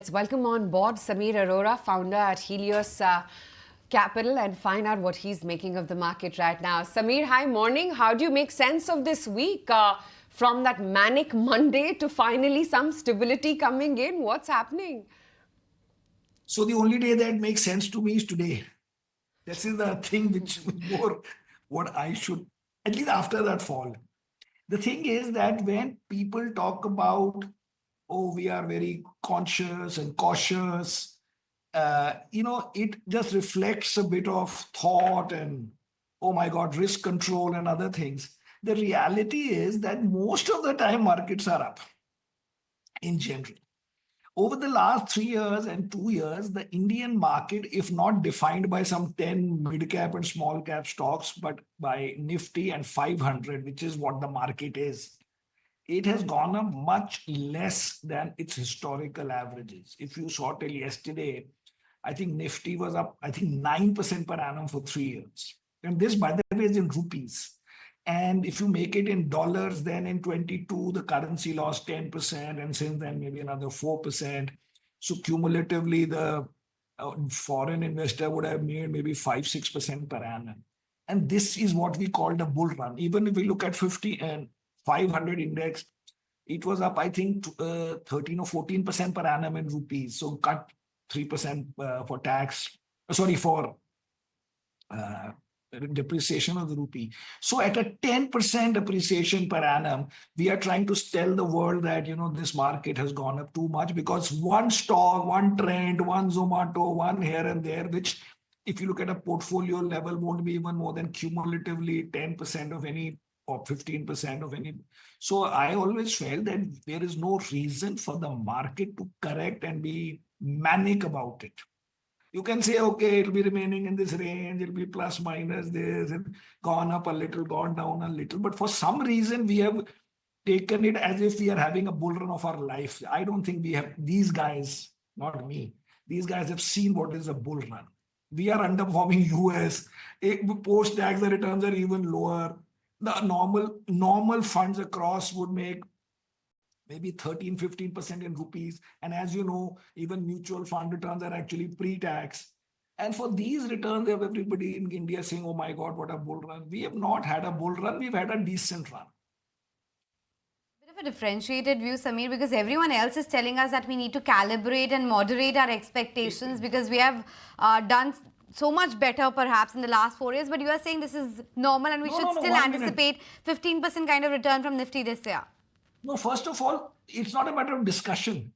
Let's welcome on board Samir Arora, founder at Helios Capital, and find out what he's making of the market right now. Samir, hi, morning. How do you make sense of this week? From that manic Monday to finally some stability coming in, what's happening? So the only day that makes sense to me is today. This is the thing which more what I should, at least after that fall. The thing is that when people talk about, oh, we are very conscious and cautious, it just reflects a bit of thought and, oh my God, risk control and other things. The reality is that most of the time markets are up in general. Over the last 3 years and 2 years, the Indian market, if not defined by some 10 mid cap and small cap stocks, but by Nifty and 500, which is what the market is, it has gone up much less than its historical averages. If you saw till yesterday, I think Nifty was up, I think 9% per annum for 3 years. And this, by the way, is in rupees. And if you make it in dollars, then in 22, the currency lost 10%, and since then, maybe another 4%. So cumulatively, the foreign investor would have made maybe 5-6% per annum. And this is what we call the bull run. Even if we look at 50 and 500 index, it was up, I think, 13 or 14% per annum in rupees. So cut 3% for tax, sorry, for uh, depreciation of the rupee. So at a 10% appreciation per annum, we are trying to tell the world that, this market has gone up too much because one stock, one trend, one Zomato, one here and there, which if you look at a portfolio level, won't be even more than cumulatively 10% of any or 15% of any. So I always felt that there is no reason for the market to correct and be manic about it. You can say, okay, it'll be remaining in this range, it'll be plus minus this, and gone up a little, gone down a little. But for some reason, we have taken it as if we are having a bull run of our life. I don't think we have, these guys, not me, these guys have seen what is a bull run. We are underperforming US. Post-tax, the returns are even lower. The normal funds across would make maybe 13-15% in rupees. And as you know, even mutual fund returns are actually pre-tax. And for these returns, they have everybody in India saying, oh my God, what a bull run. We have not had a bull run, we've had a decent run. Bit of a differentiated view, Samir, because everyone else is telling us that we need to calibrate and moderate our expectations because we have done so much better perhaps in the last 4 years, but you are saying this is normal and we should still anticipate 15% kind of return from Nifty this year. No, first of all, it's not a matter of discussion.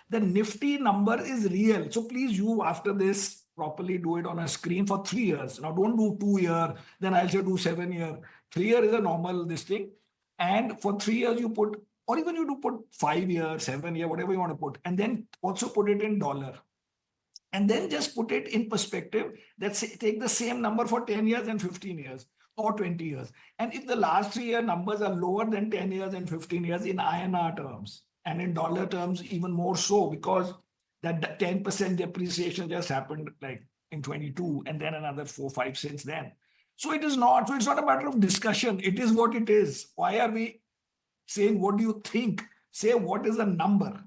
The Nifty number is real. So please, you after this, properly do it on a screen for 3 years. Now, don't do 2 year, then I'll say do 7 year. 3 year is a normal this thing. And for 3 years, you put, or even you do put 5 year, 7 year, whatever you want to put, and then also put it in dollar. And then just put it in perspective. Let's say, take the same number for 10 years and 15 years or 20 years. And if the last 3 year numbers are lower than 10 years and 15 years in INR terms, and in dollar terms, even more so, because that 10% depreciation just happened like in 22, and then another 4-5 since then. So it is not, so it's not a matter of discussion. It is what it is. Why are we saying, what do you think? Say, what is the number?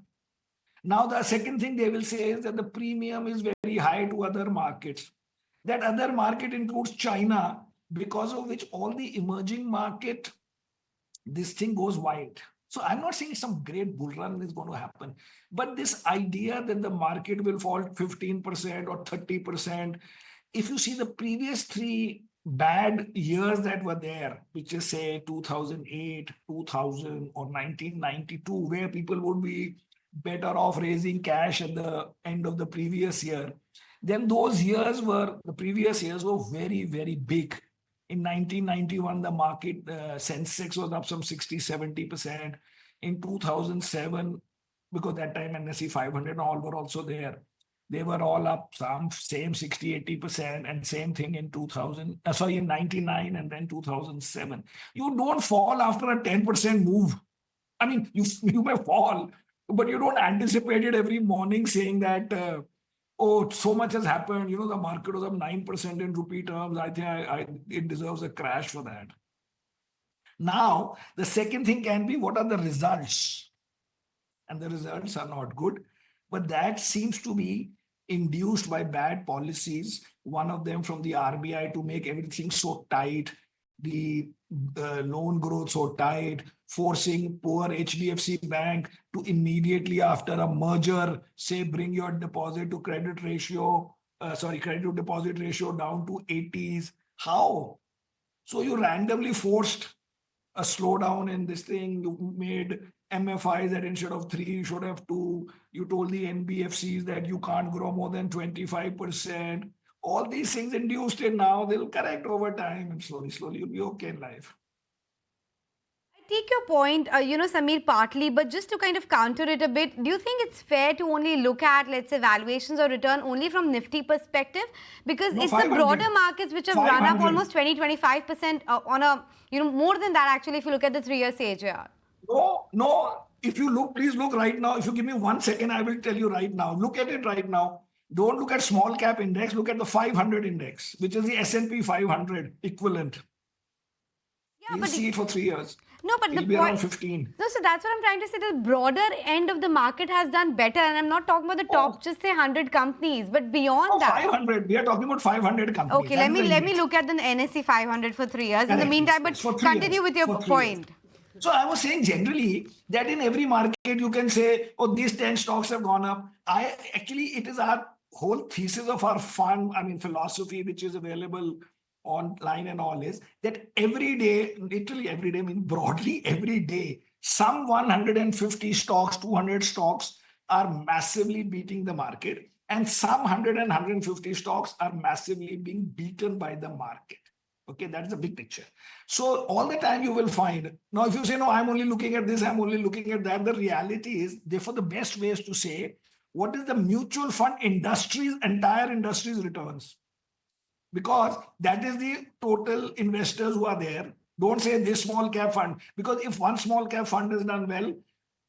Now, the second thing they will say is that the premium is very high to other markets. That other market includes China, because of which all the emerging market, this thing goes wide. So I'm not saying some great bull run is going to happen, but this idea that the market will fall 15% or 30%, if you see the previous 3 bad years that were there, which is say 2008, 2000 or 1992, where people would be better off raising cash at the end of the previous year, then the previous years were very, very big. In 1991, the market Sensex was up some 60-70%. In 2007, because that time NSE 500 and all were also there, they were all up some same 60-80%, and same thing in 99 and then 2007. You don't fall after a 10% move. I mean, you may fall, but you don't anticipate it every morning saying that, oh, so much has happened. The market was up 9% in rupee terms. I think it deserves a crash for that. Now, the second thing can be, what are the results? And the results are not good. But that seems to be induced by bad policies. One of them from the RBI to make everything so tight, the loan growth so tight, forcing poor HDFC Bank to immediately after a merger, say, bring your deposit to credit ratio, credit to deposit ratio down to 80s. How? So you randomly forced a slowdown in this thing. You made MFIs that instead of 3, you should have 2. You told the NBFCs that you can't grow more than 25%. All these things induced it. Now they'll correct over time, and slowly, you'll be okay in life. I take your point, Samir, partly, but just to kind of counter it a bit, do you think it's fair to only look at, let's say, valuations or return only from Nifty perspective? Because No, it's the 500. broader markets which have run up 500. almost 20-25% on a, more than that actually if you look at the 3-year CAGR. No. If you look, please look right now. If you give me 1 second, I will tell you right now. Look at it right now. Don't look at small cap index. Look at the 500 index, which is the S&P 500 equivalent. Yeah, You'll but see it for 3 years. No, but It'll the be point. around 15. No, so that's what I'm trying to say. The broader end of the market has done better, and I'm not talking about the top, just say 100 companies, but beyond that. 500. We are talking about 500 companies. Okay, let me look at the NSE 500 for 3 years. In the meantime, but continue with your point. So I was saying generally that in every market you can say, oh, these 10 stocks have gone up. It is our whole thesis of our fund, philosophy, which is available online and all, is that every day, literally every day, broadly every day, some 150 stocks, 200 stocks are massively beating the market, and some 100 and 150 stocks are massively being beaten by the market. Okay, that's the big picture. So all the time you will find, now if you say, no, I'm only looking at this, I'm only looking at that, the reality is, therefore the best way is to say, what is the mutual fund industry's, entire industry's returns? Because that is the total investors who are there. Don't say this small cap fund, because if one small cap fund has done well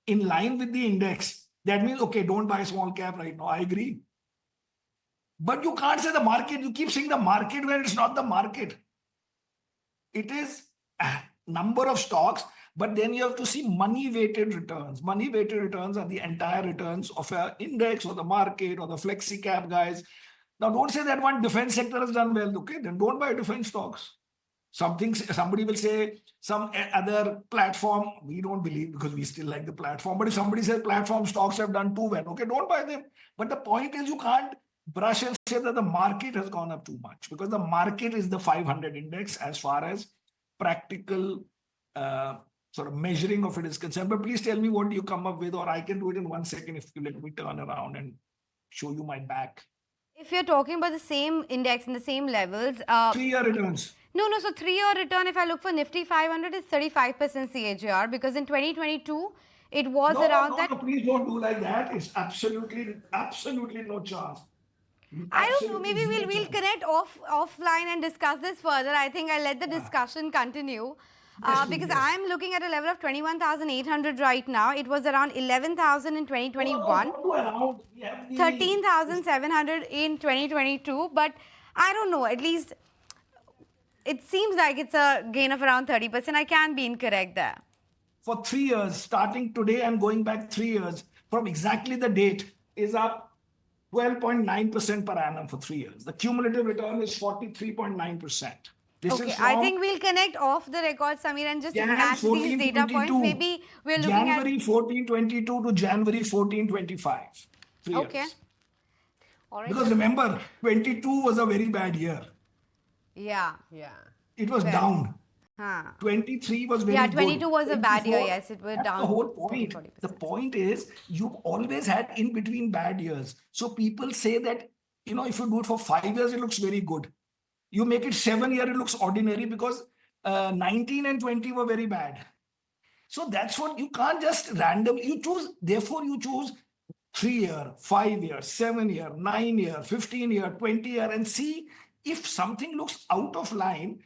in line with the index, that means, okay, don't buy small cap right now. I agree. But you can't say the market. You keep saying the market when it's not the market. It is a number of stocks, but then you have to see money-weighted returns. Money-weighted returns are the entire returns of an index or the market or the flexi cap guys. Now, don't say that one defense sector has done well. Okay, then don't buy defense stocks. Somebody will say some other platform. We don't believe because we still like the platform. But if somebody says platform stocks have done too well, okay, don't buy them. But the point is, you can't brush and say that the market has gone up too much, because the market is the 500 index as far as practical sort of measuring of it is concerned. But please tell me what you come up with, or I can do it in 1 second if you let me turn around and show you my back. If you're talking about the same index and the same levels, 3-year returns. No. So 3-year return, if I look for Nifty 500, is 35% CAGR, because in 2022 it was around that. No, please don't do like that. It's absolutely no chance. I don't know. Maybe we'll connect offline and discuss this further. I think I'll let the discussion continue. Because I'm looking at a level of 21,800 right now. It was around 11,000 in 2021. 13,700 in 2022. But I don't know. At least it seems like it's a gain of around 30%. I can be incorrect there. For 3 years, starting today and going back 3 years, from exactly the date, is up 12.9% per annum for 3 years. The cumulative return is 43.9%. Okay, I think we'll connect off the record, Samir, and just match these data points. Maybe we're looking at January 1422 to January 1425. 3 years. Okay. All right. Because remember, 22 was a very bad year. Yeah. It was down. 23 was very good. Yeah, 22 was a bad year. Yes, it was down. The whole point. The point is, you've always had in between bad years. So people say that, if you do it for 5 years, it looks very good. You make it 7 years, it looks ordinary, because 19 and 20 were very bad. So that's what, you can't just randomly, you choose 3 year, 5 year, 7 year, 9 year, 15 year, 20 year, and see if something looks out of line.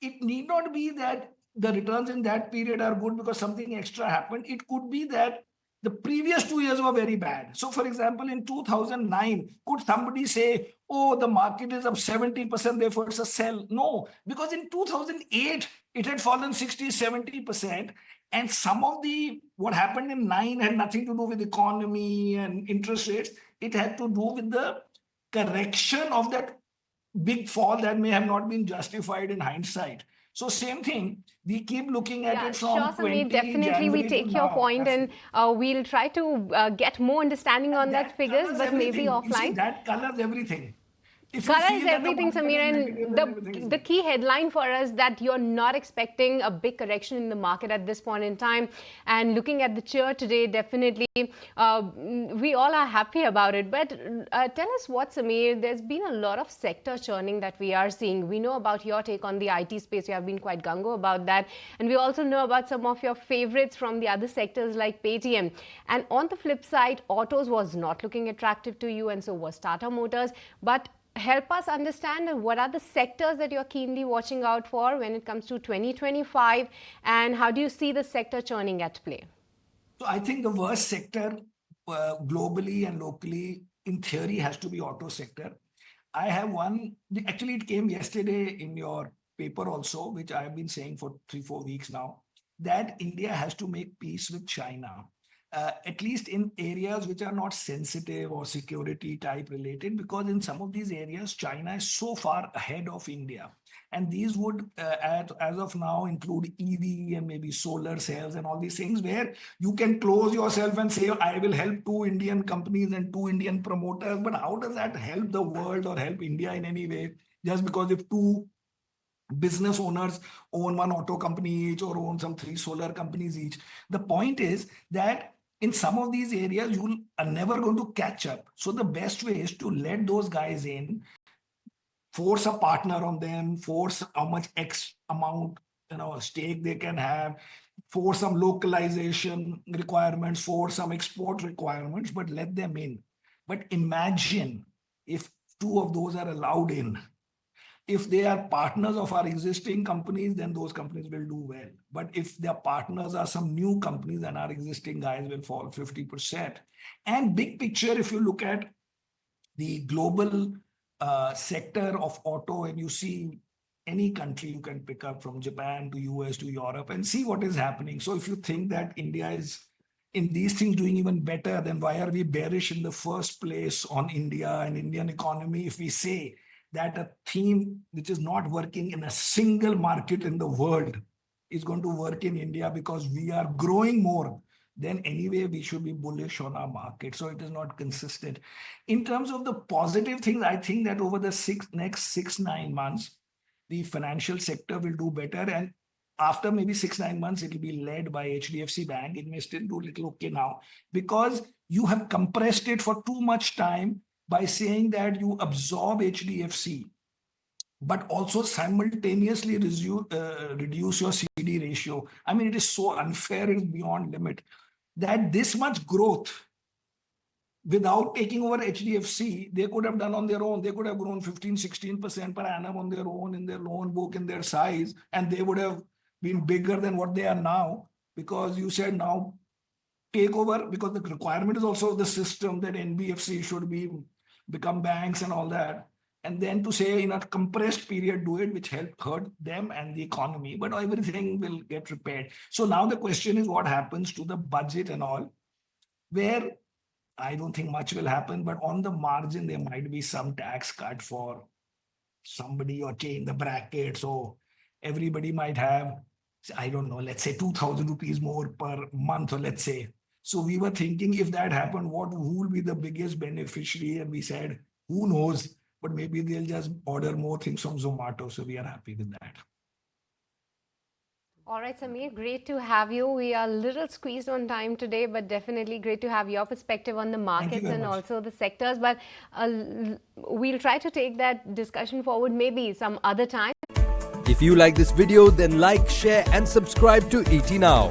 It need not be that the returns in that period are good because something extra happened. It could be that the previous 2 years were very bad. So, for example, in 2009, could somebody say, oh, the market is up 70%, therefore it's a sell? No, because in 2008, it had fallen 60, 70%. And some of what happened in 9 had nothing to do with economy and interest rates. It had to do with the correction of that big fall that may have not been justified in hindsight. So same thing, we keep looking at Yeah, it sure, from Samir. 20 Definitely, we January to take your now. point and we'll try to get more understanding on that figures, colors but maybe everything. You see, offline. that colors everything. If you Color is feel that the everything, market Samir, is negative, and then everything is the negative. key headline for us that you're not expecting a big correction in the market at this point in time. And looking at the chart today, definitely we all are happy about it. But tell us what, Samir, there's been a lot of sector churning that we are seeing. We know about your take on the IT space. You have been quite gung-ho about that. And we also know about some of your favorites from the other sectors like Paytm. And on the flip side, autos was not looking attractive to you, and so was Tata Motors. But help us understand what are the sectors that you're keenly watching out for when it comes to 2025, and how do you see the sector churning at play? So I think the worst sector globally and locally, in theory, has to be auto sector. I have one, actually it came yesterday in your paper also, which I have been saying for 3-4 weeks now, that India has to make peace with China. At least in areas which are not sensitive or security type related, because in some of these areas, China is so far ahead of India. And these would, as of now, include EV and maybe solar cells and all these things where you can close yourself and say, I will help 2 Indian companies and 2 Indian promoters. But how does that help the world or help India in any way? Just because if 2 business owners own 1 auto company each or own some 3 solar companies each. The point is that in some of these areas, you are never going to catch up. So the best way is to let those guys in, force a partner on them, force how much X amount, stake they can have, force some localization requirements, force some export requirements, but let them in. But imagine if 2 of those are allowed in. If they are partners of our existing companies, then those companies will do well. But if their partners are some new companies, then our existing guys will fall 50%. And big picture, if you look at the global sector of auto, and you see any country you can pick up from Japan to US to Europe and see what is happening. So if you think that India is in these things doing even better, then why are we bearish in the first place on India and Indian economy if we say that a theme which is not working in a single market in the world is going to work in India because we are growing more? Then anyway, we should be bullish on our market. So it is not consistent. In terms of the positive things, I think that over the next 6-9 months, the financial sector will do better. And after maybe 6-9 months, it will be led by HDFC Bank. It may still do a little okay now because you have compressed it for too much time by saying that you absorb HDFC, but also simultaneously reduce your CD ratio. I mean, it is so unfair, it's beyond limit that this much growth without taking over HDFC, they could have done on their own. They could have grown 15-16% per annum on their own in their loan book, in their size, and they would have been bigger than what they are now, because you said now take over, because the requirement is also the system that NBFC should become banks and all that. And then to say in a compressed period, do it, which hurt them and the economy, but everything will get repaired. So now the question is what happens to the budget and all, where I don't think much will happen, but on the margin, there might be some tax cut for somebody or change the bracket. So everybody might have, I don't know, let's say 2,000 rupees more per month, or let's say. So we were thinking if that happened, who will be the biggest beneficiary? And we said, who knows? But maybe they'll just order more things from Zomato. So we are happy with that. All right, Samir, great to have you. We are a little squeezed on time today, but definitely great to have your perspective on the markets and also the sectors. But we'll try to take that discussion forward maybe some other time. If you like this video, then like, share and subscribe to ET Now.